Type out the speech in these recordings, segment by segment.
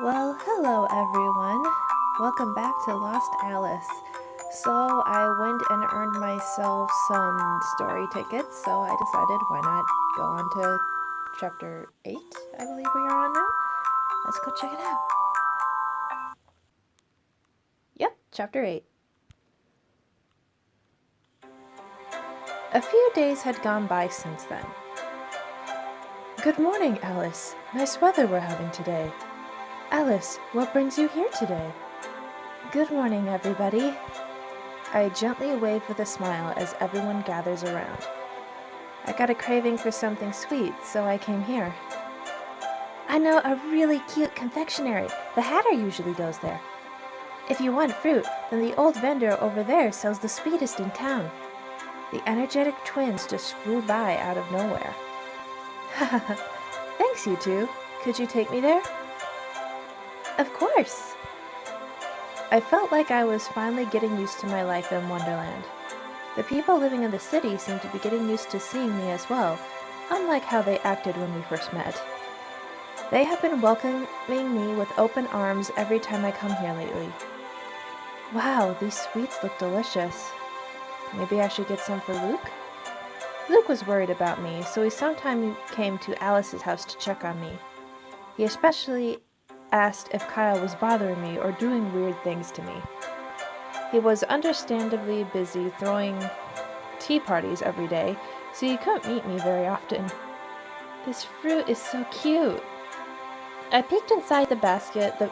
Well, hello everyone. Welcome back to Lost Alice. So I went and earned myself some story tickets, so I decided why not go on to chapter 8, I believe we are on now. Let's go check it out. Yep, chapter 8. A few days had gone by since then. Good morning, Alice. Nice weather we're having today. Alice, what brings you here today? Good morning, everybody. I gently wave with a smile as everyone gathers around. I got a craving for something sweet, so I came here. I know a really cute confectionery. The Hatter usually goes there. If you want fruit, then the old vendor over there sells the sweetest in town. The energetic twins just flew by out of nowhere. Thanks, you two. Could you take me there? Of course. I felt like I was finally getting used to my life in Wonderland. The people living in the city seemed to be getting used to seeing me as well, unlike how they acted when we first met. They have been welcoming me with open arms every time I come here lately. Wow, these sweets look delicious. Maybe I should get some for Luke? Luke was worried about me, so he sometimes came to Alice's house to check on me. He especially asked if Kyle was bothering me or doing weird things to me. He was understandably busy throwing tea parties every day, so he couldn't meet me very often. This fruit is so cute. I peeked inside the basket the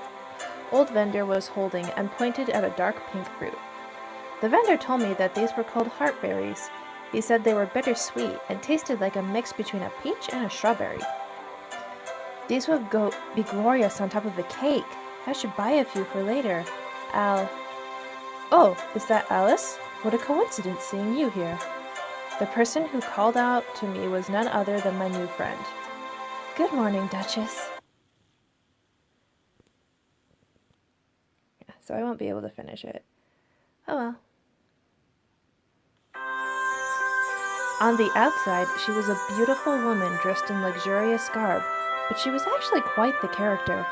old vendor was holding and pointed at a dark pink fruit. The vendor told me that these were called heartberries. He said they were bittersweet and tasted like a mix between a peach and a strawberry. These would be glorious on top of a cake. I should buy a few for later. Oh, is that Alice? What a coincidence seeing you here. The person who called out to me was none other than my new friend. Good morning, Duchess. Yeah, so I won't be able to finish it. Oh well. On the outside, she was a beautiful woman dressed in luxurious garb, but she was actually quite the character.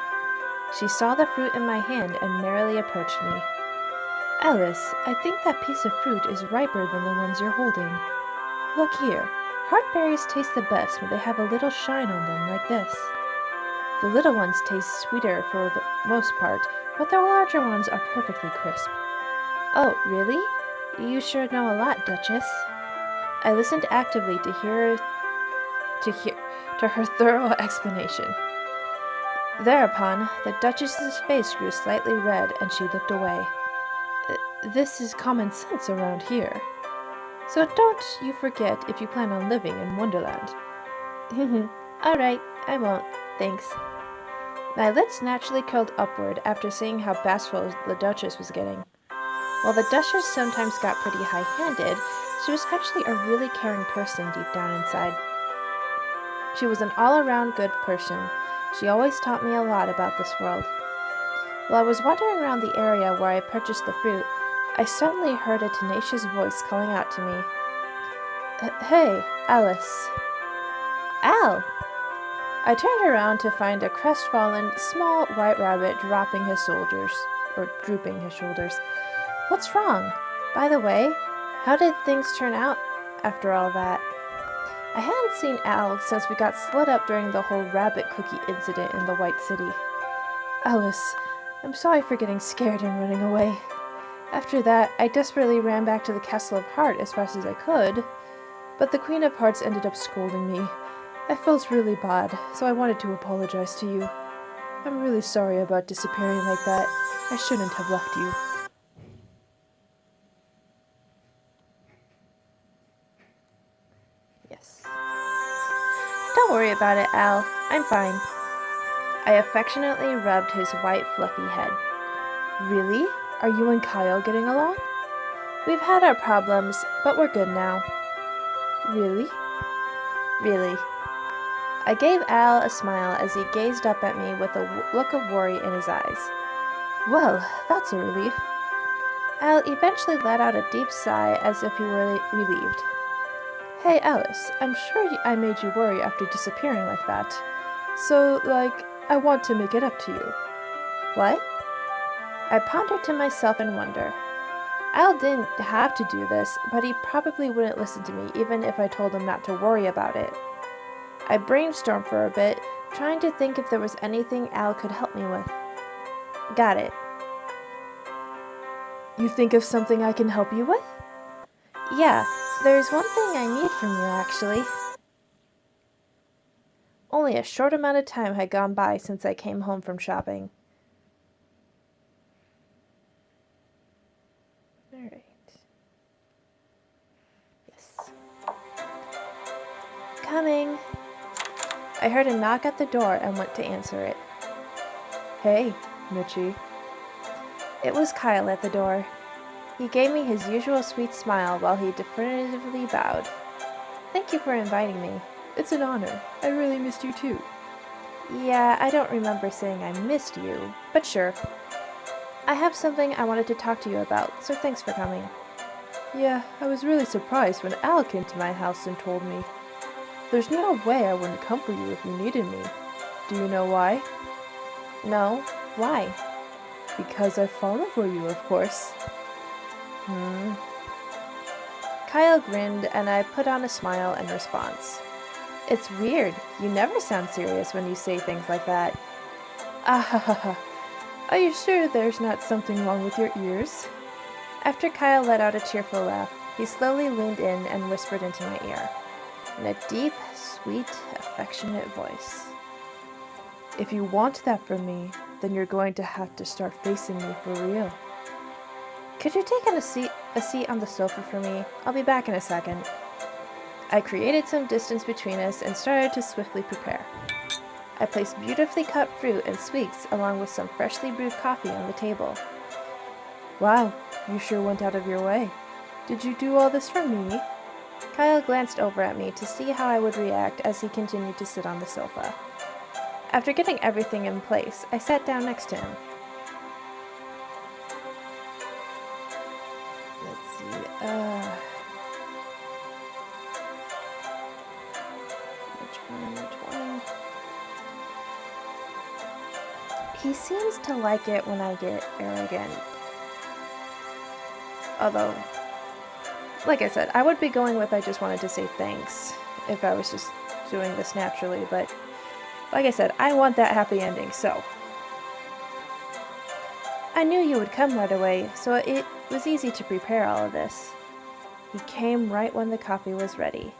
She saw the fruit in my hand and merrily approached me. Alice, I think that piece of fruit is riper than the ones you're holding. Look here. Heartberries taste the best when they have a little shine on them like this. The little ones taste sweeter for the most part, but the larger ones are perfectly crisp. Oh, really? You sure know a lot, Duchess. I listened actively to her thorough explanation. Thereupon, the Duchess's face grew slightly red and she looked away. This is common sense around here. So don't you forget if you plan on living in Wonderland. Alright, I won't, thanks. My lips naturally curled upward after seeing how bashful the Duchess was getting. While the Duchess sometimes got pretty high-handed, she was actually a really caring person deep down inside. She was an all-around good person. She always taught me a lot about this world. While I was wandering around the area where I purchased the fruit, I suddenly heard a tenacious voice calling out to me. Hey, Alice. Al! I turned around to find a crestfallen, small white rabbit drooping his shoulders. What's wrong? By the way, how did things turn out after all that? I hadn't seen Al since we got split up during the whole rabbit cookie incident in the White City. Alice, I'm sorry for getting scared and running away. After that, I desperately ran back to the Castle of Heart as fast as I could, but the Queen of Hearts ended up scolding me. I felt really bad, so I wanted to apologize to you. I'm really sorry about disappearing like that. I shouldn't have left you. Yes. Don't worry about it, Al. I'm fine. I affectionately rubbed his white, fluffy head. Really? Are you and Kyle getting along? We've had our problems, but we're good now. Really? Really. I gave Al a smile as he gazed up at me with a look of worry in his eyes. Well, that's a relief. Al eventually let out a deep sigh as if he were relieved. Hey, Alice, I'm sure I made you worry after disappearing like that. So, I want to make it up to you. What? I pondered to myself in wonder. Al didn't have to do this, but he probably wouldn't listen to me even if I told him not to worry about it. I brainstormed for a bit, trying to think if there was anything Al could help me with. Got it. You think of something I can help you with? Yeah, there's one thing I need from you, actually. Only a short amount of time had gone by since I came home from shopping. Alright. Yes. Coming. I heard a knock at the door and went to answer it. Hey, Mitchie. It was Kyle at the door. He gave me his usual sweet smile while he definitively bowed. Thank you for inviting me. It's an honor. I really missed you too. Yeah, I don't remember saying I missed you, but sure. I have something I wanted to talk to you about, so thanks for coming. Yeah, I was really surprised when Al came to my house and told me. There's no way I wouldn't come for you if you needed me. Do you know why? No. Why? Because I've fallen for you, of course. Kyle grinned, and I put on a smile in response. It's weird. You never sound serious when you say things like that. Ah ha ha ha. Are you sure there's not something wrong with your ears? After Kyle let out a cheerful laugh, he slowly leaned in and whispered into my ear, in a deep, sweet, affectionate voice. If you want that from me, then you're going to have to start facing me for real. Could you take a seat on the sofa for me? I'll be back in a second. I created some distance between us and started to swiftly prepare. I placed beautifully cut fruit and sweets along with some freshly brewed coffee on the table. Wow, you sure went out of your way. Did you do all this for me? Kyle glanced over at me to see how I would react as he continued to sit on the sofa. After getting everything in place, I sat down next to him. Let's see, which one? He seems to like it when I get arrogant. Although, like I said, I would be going with I just wanted to say thanks if I was just doing this naturally, but like I said, I want that happy ending, so. I knew you would come right away, so it was easy to prepare all of this. He came right when the coffee was ready.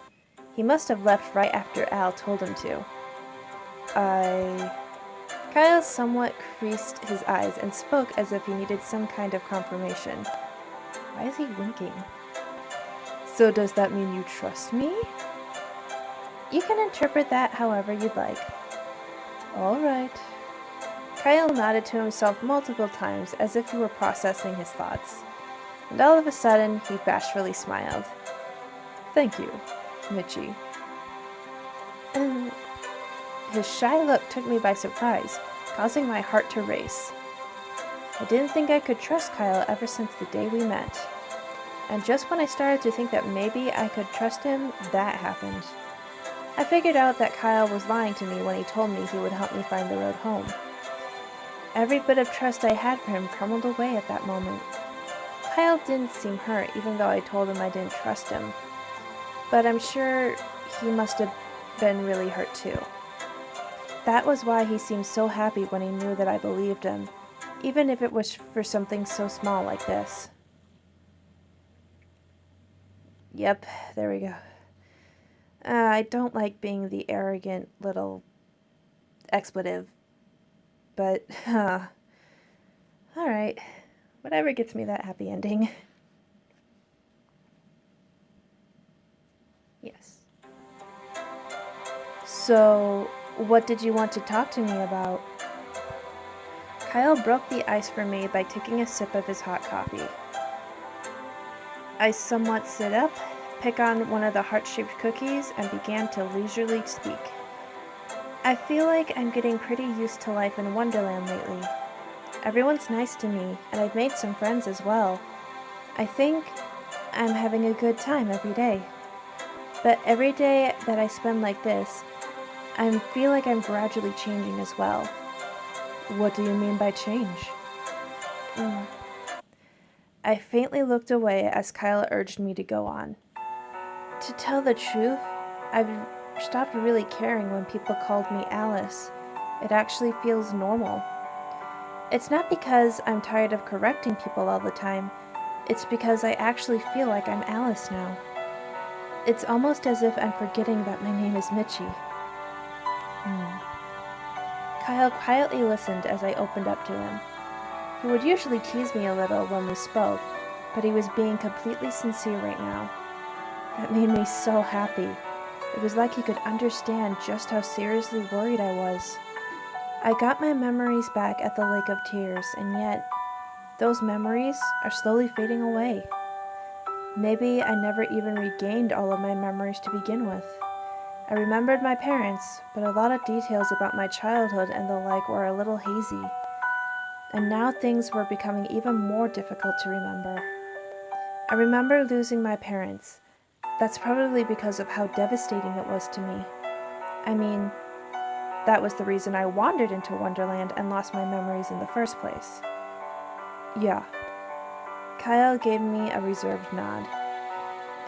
He must have left right after Al told him to. Kyle somewhat creased his eyes and spoke as if he needed some kind of confirmation. Why is he winking? So does that mean you trust me? You can interpret that however you'd like. All right. Kyle nodded to himself multiple times as if he were processing his thoughts. And all of a sudden, he bashfully smiled. Thank you, Mitchie. His shy look took me by surprise, causing my heart to race. I didn't think I could trust Kyle ever since the day we met. And just when I started to think that maybe I could trust him, that happened. I figured out that Kyle was lying to me when he told me he would help me find the road home. Every bit of trust I had for him crumbled away at that moment. Kyle didn't seem hurt, even though I told him I didn't trust him. But I'm sure he must have been really hurt too. That was why he seemed so happy when he knew that I believed him, even if it was for something so small like this. Yep, there we go. I don't like being the arrogant little expletive, but, alright, whatever gets me that happy ending. Yes. So, what did you want to talk to me about? Kyle broke the ice for me by taking a sip of his hot coffee. I somewhat sit up, pick on one of the heart-shaped cookies, and began to leisurely speak. I feel like I'm getting pretty used to life in Wonderland lately. Everyone's nice to me, and I've made some friends as well. I think I'm having a good time every day. But every day that I spend like this, I feel like I'm gradually changing as well. What do you mean by change? Mm. I faintly looked away as Kyle urged me to go on. To tell the truth, I've stopped really caring when people called me Alice. It actually feels normal. It's not because I'm tired of correcting people all the time. It's because I actually feel like I'm Alice now. It's almost as if I'm forgetting that my name is Mitchie. Kyle quietly listened as I opened up to him. He would usually tease me a little when we spoke, but he was being completely sincere right now. That made me so happy. It was like he could understand just how seriously worried I was. I got my memories back at the Lake of Tears, and yet, those memories are slowly fading away. Maybe I never even regained all of my memories to begin with. I remembered my parents, but a lot of details about my childhood and the like were a little hazy. And now things were becoming even more difficult to remember. I remember losing my parents. That's probably because of how devastating it was to me. I mean, that was the reason I wandered into Wonderland and lost my memories in the first place. Yeah. Kyle gave me a reserved nod.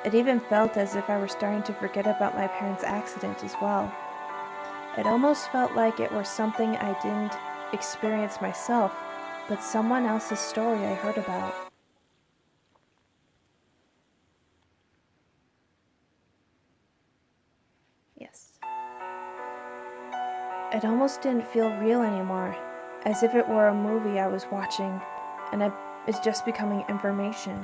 It even felt as if I were starting to forget about my parents' accident as well. It almost felt like it were something I didn't experience myself, but someone else's story I heard about. Yes. It almost didn't feel real anymore, as if it were a movie I was watching, and it is just becoming information.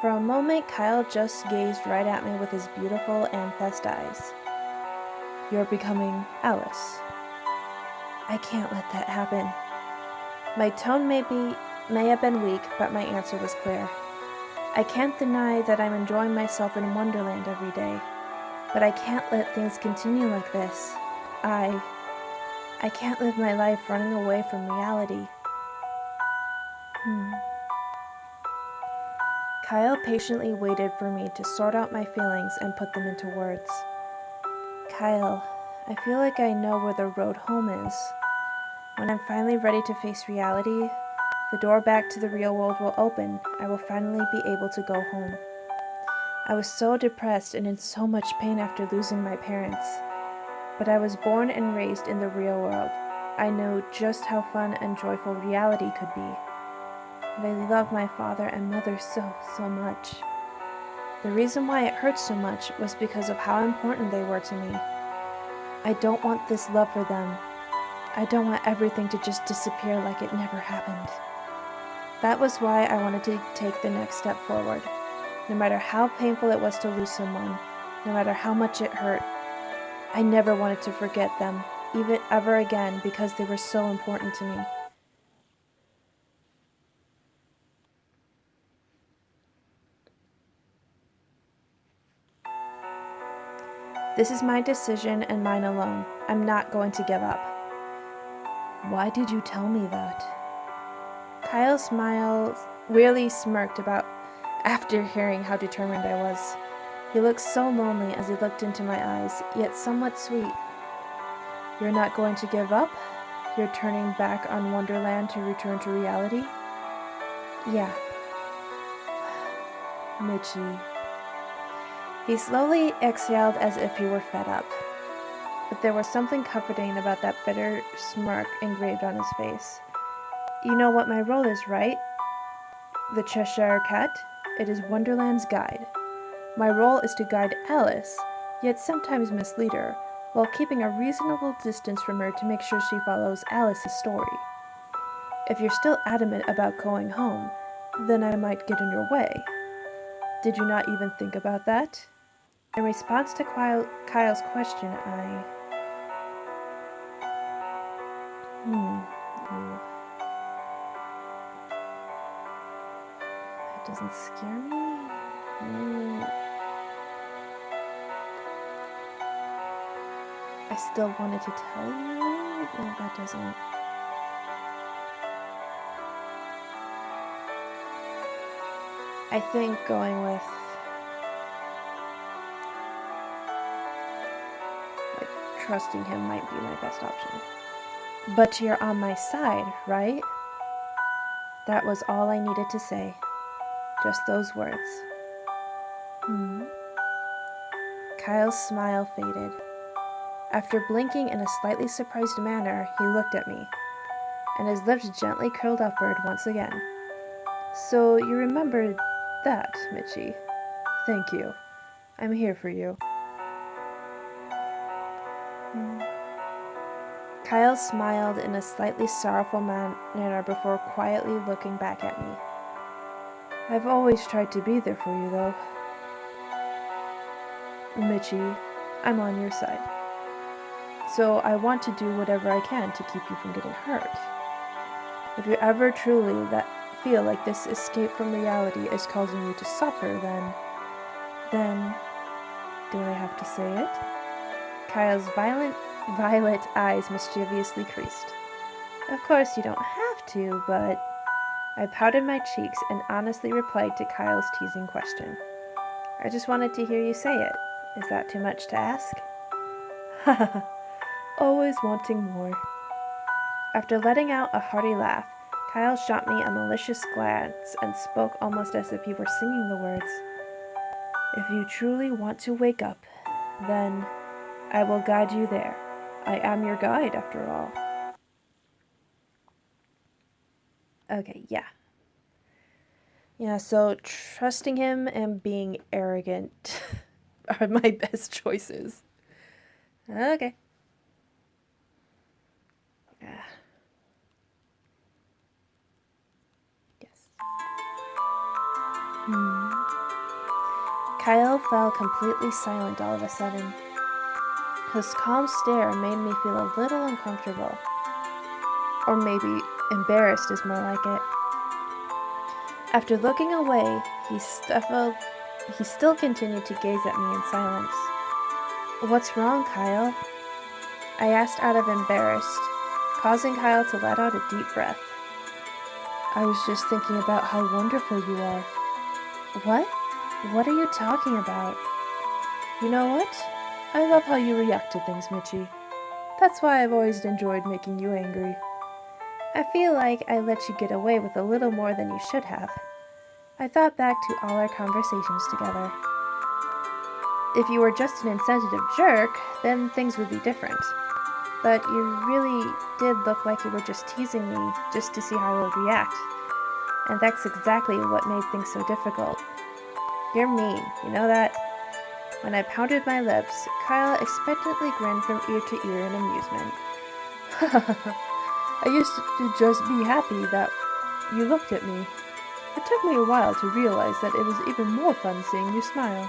For a moment, Kyle just gazed right at me with his beautiful amethyst eyes. You're becoming Alice. I can't let that happen. My tone may have been weak, but my answer was clear. I can't deny that I'm enjoying myself in Wonderland every day, but I can't let things continue like this. I can't live my life running away from reality. Kyle patiently waited for me to sort out my feelings and put them into words. Kyle, I feel like I know where the road home is. When I'm finally ready to face reality, the door back to the real world will open. I will finally be able to go home. I was so depressed and in so much pain after losing my parents. But I was born and raised in the real world. I knew just how fun and joyful reality could be. And I love my father and mother so much. The reason why it hurt so much was because of how important they were to me. I don't want this love for them. I don't want everything to just disappear like it never happened. That was why I wanted to take the next step forward. No matter how painful it was to lose someone, no matter how much it hurt, I never wanted to forget them, even ever again, because they were so important to me. This is my decision and mine alone. I'm not going to give up. Why did you tell me that? Kyle smiled, weirdly smirked about after hearing how determined I was. He looked so lonely as he looked into my eyes, yet somewhat sweet. You're not going to give up? You're turning back on Wonderland to return to reality? Yeah. Mitchie. He slowly exhaled as if he were fed up. But there was something comforting about that bitter smirk engraved on his face. You know what my role is, right? The Cheshire Cat? It is Wonderland's guide. My role is to guide Alice, yet sometimes mislead her, while keeping a reasonable distance from her to make sure she follows Alice's story. If you're still adamant about going home, then I might get in your way. Did you not even think about that? In response to Kyle's question, that doesn't scare me. I still wanted to tell you. No, that doesn't. I think going with trusting him might be my best option. But you're on my side, right? That was all I needed to say. Just those words. Kyle's smile faded. After blinking in a slightly surprised manner, he looked at me, and his lips gently curled upward once again. So you remembered that, Mitchie. Thank you. I'm here for you. Kyle smiled in a slightly sorrowful manner before quietly looking back at me. I've always tried to be there for you, though. Mitchie, I'm on your side. So I want to do whatever I can to keep you from getting hurt. If you ever truly feel like this escape from reality is causing you to suffer, then, do I have to say it? Kyle's violet eyes mischievously creased. Of course you don't have to, but... I pouted my cheeks and honestly replied to Kyle's teasing question. I just wanted to hear you say it. Is that too much to ask? Haha, always wanting more. After letting out a hearty laugh, Kyle shot me a malicious glance and spoke almost as if he were singing the words. If you truly want to wake up, then I will guide you there. I am your guide, after all. Okay, yeah. Yeah, so trusting him and being arrogant are my best choices. Okay. Yes. Kyle fell completely silent all of a sudden. His calm stare made me feel a little uncomfortable. Or maybe embarrassed is more like it. After looking away, he still continued to gaze at me in silence. What's wrong, Kyle? I asked out of embarrassed, causing Kyle to let out a deep breath. I was just thinking about how wonderful you are. What? What are you talking about? You know what? I love how you react to things, Mitchie. That's why I've always enjoyed making you angry. I feel like I let you get away with a little more than you should have. I thought back to all our conversations together. If you were just an insensitive jerk, then things would be different. But you really did look like you were just teasing me just to see how I would react. And that's exactly what made things so difficult. You're mean, you know that? When I pounded my lips, Kyle expectantly grinned from ear to ear in amusement. I used to just be happy that you looked at me. It took me a while to realize that it was even more fun seeing you smile.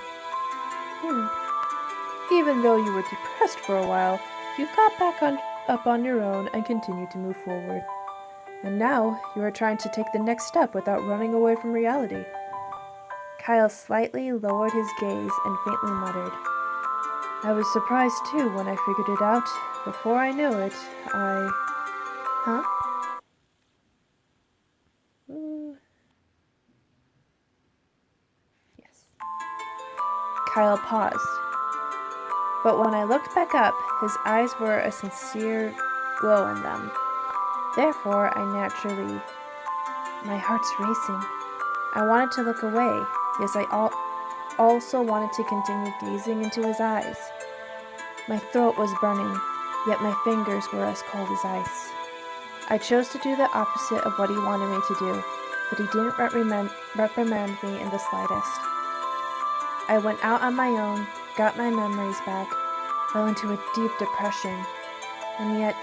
Even though you were depressed for a while, you got back up on your own and continued to move forward. And now you are trying to take the next step without running away from reality. Kyle slightly lowered his gaze and faintly muttered. I was surprised too when I figured it out. Before I knew it, Huh? Yes. Kyle paused. But when I looked back up, his eyes were a sincere glow in them. Therefore, my heart's racing. I wanted to look away. Yes, I also wanted to continue gazing into his eyes. My throat was burning, yet my fingers were as cold as ice. I chose to do the opposite of what he wanted me to do, but he didn't reprimand me in the slightest. I went out on my own, got my memories back, fell into a deep depression, and yet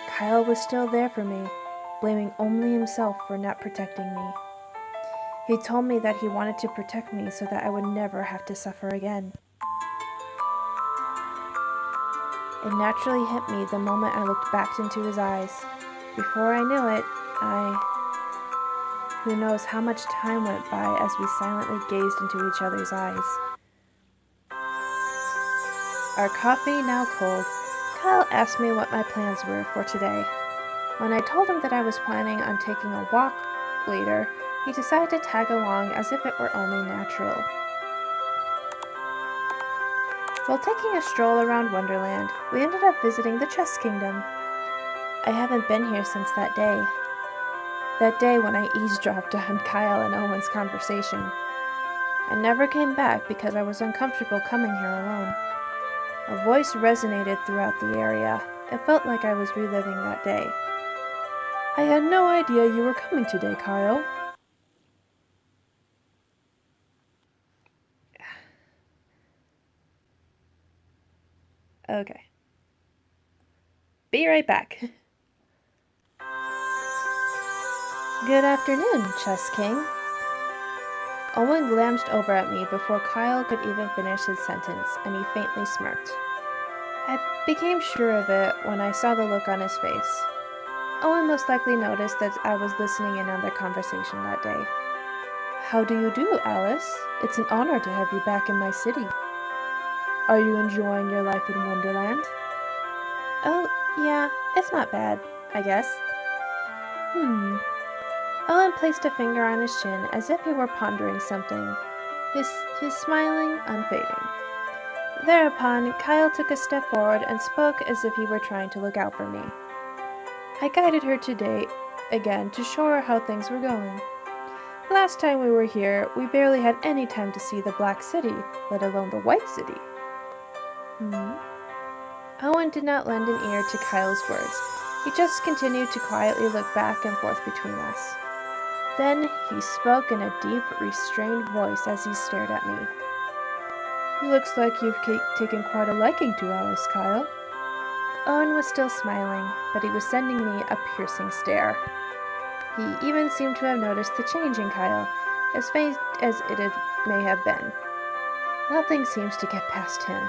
Kyle was still there for me, blaming only himself for not protecting me. He told me that he wanted to protect me so that I would never have to suffer again. It naturally hit me the moment I looked back into his eyes. Before I knew it, who knows how much time went by as we silently gazed into each other's eyes. Our coffee now cold, Kyle asked me what my plans were for today. When I told him that I was planning on taking a walk later, he decided to tag along as if it were only natural. While taking a stroll around Wonderland, we ended up visiting the Chess Kingdom. I haven't been here since that day. That day when I eavesdropped on Kyle and Owen's conversation. I never came back because I was uncomfortable coming here alone. A voice resonated throughout the area. It felt like I was reliving that day. I had no idea you were coming today, Kyle. Okay. Be right back. Good afternoon, Chess King. Owen glanced over at me before Kyle could even finish his sentence, and he faintly smirked. I became sure of it when I saw the look on his face. Owen most likely noticed that I was listening in on their conversation that day. How do you do, Alice? It's an honor to have you back in my city. Are you enjoying your life in Wonderland? Oh, yeah, it's not bad, I guess. Owen placed a finger on his chin as if he were pondering something, his smiling unfading. Thereupon, Kyle took a step forward and spoke as if he were trying to look out for me. I guided her today again to show her how things were going. Last time we were here, we barely had any time to see the Black City, let alone the White City. Owen did not lend an ear to Kyle's words. He just continued to quietly look back and forth between us. Then he spoke in a deep, restrained voice as he stared at me. Looks like you've taken quite a liking to Alice, Kyle. Owen was still smiling, but he was sending me a piercing stare. He even seemed to have noticed the change in Kyle, as faint as it may have been. Nothing seems to get past him.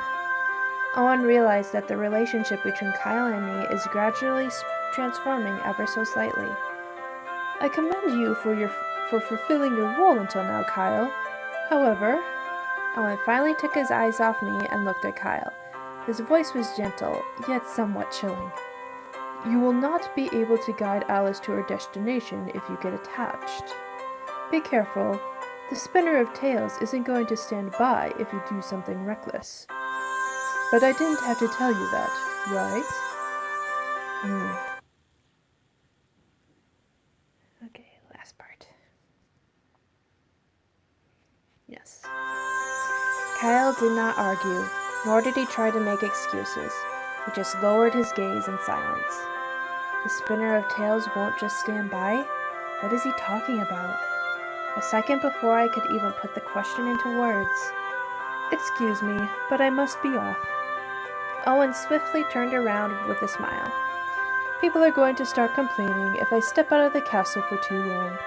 Owen realized that the relationship between Kyle and me is gradually transforming ever so slightly. I commend you for fulfilling your role until now, Kyle. However, Owen finally took his eyes off me and looked at Kyle. His voice was gentle, yet somewhat chilling. You will not be able to guide Alice to her destination if you get attached. Be careful. The spinner of tales isn't going to stand by if you do something reckless. But I didn't have to tell you that, right? Okay, last part. Yes. Kyle did not argue, nor did he try to make excuses. He just lowered his gaze in silence. The spinner of tales won't just stand by? What is he talking about? A second before I could even put the question into words. Excuse me, but I must be off. Owen swiftly turned around with a smile. People are going to start complaining if I step out of the castle for too long.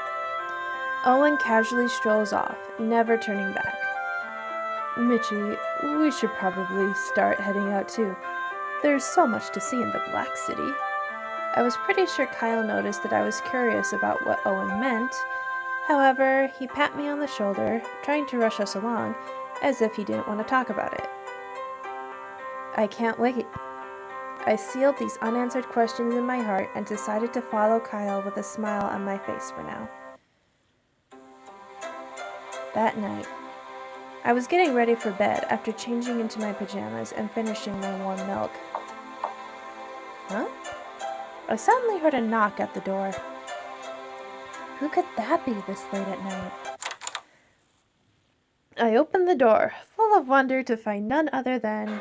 Owen casually strolls off, never turning back. Mitchie, we should probably start heading out too. There's so much to see in the Black City. I was pretty sure Kyle noticed that I was curious about what Owen meant. However, he pat me on the shoulder, trying to rush us along, as if he didn't want to talk about it. I can't wait. I sealed these unanswered questions in my heart and decided to follow Kyle with a smile on my face for now. That night, I was getting ready for bed after changing into my pajamas and finishing my warm milk. Huh? I suddenly heard a knock at the door. Who could that be this late at night? I opened the door, full of wonder to find none other than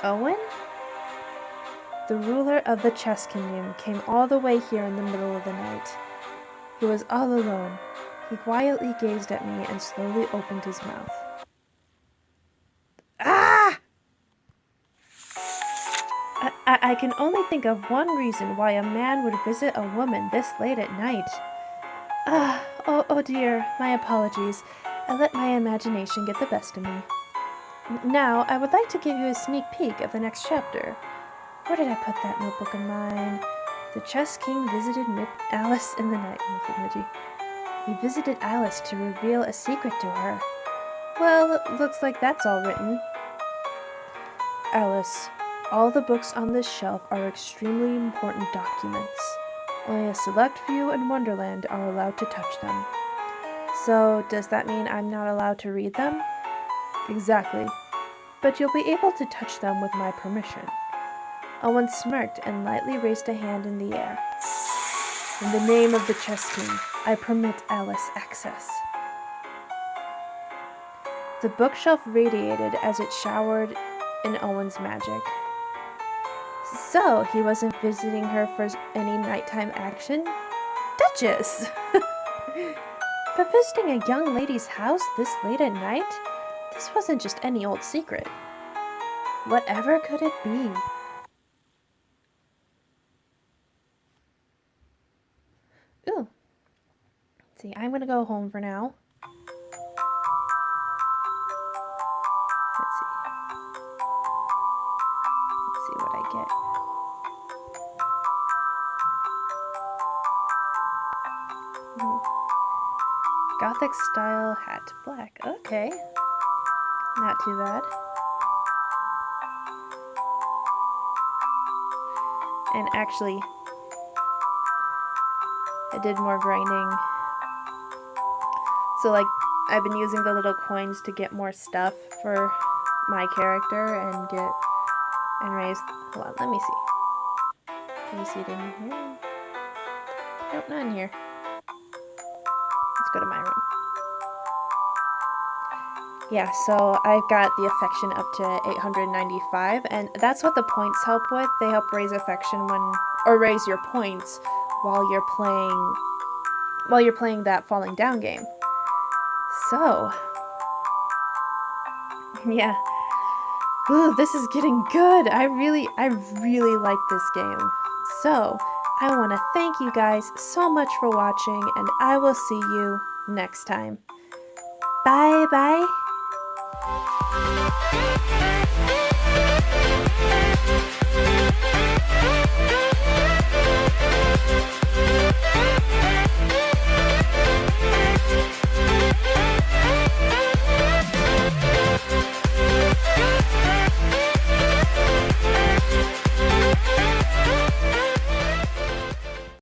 Owen? The ruler of the Chess Kingdom came all the way here in the middle of the night. He was all alone. He quietly gazed at me and slowly opened his mouth. Ah! I can only think of one reason why a man would visit a woman this late at night. Oh dear, my apologies. I let my imagination get the best of me. Now, I would like to give you a sneak peek of the next chapter. Where did I put that notebook of mine? The Chess King visited Alice in the night. He visited Alice to reveal a secret to her. Well, it looks like that's all written. Alice, all the books on this shelf are extremely important documents. Only a select few in Wonderland are allowed to touch them. So, does that mean I'm not allowed to read them? Exactly. but you'll be able to touch them with my permission. Owen smirked and lightly raised a hand in the air. In the name of the Chess King, I permit Alice access. The bookshelf radiated as it showered in Owen's magic. So, he wasn't visiting her for any nighttime action? Duchess! But visiting a young lady's house this late at night? This wasn't just any old secret. Whatever could it be? Ooh. Let's see, I'm gonna go home for now. Let's see what I get. Gothic style hat, black. Okay. Not too bad. And actually, I did more grinding. So like, I've been using the little coins to get more stuff for my character and raise. Hold on, let me see. Can you see it in here? Nope, not in here. Let's go to my room. Yeah, so I've got the affection up to 895, and that's what the points help with. They help raise affection or raise your points while you're playing that falling down game. So, yeah. Ooh, this is getting good. I really like this game. So, I want to thank you guys so much for watching, and I will see you next time. Bye bye.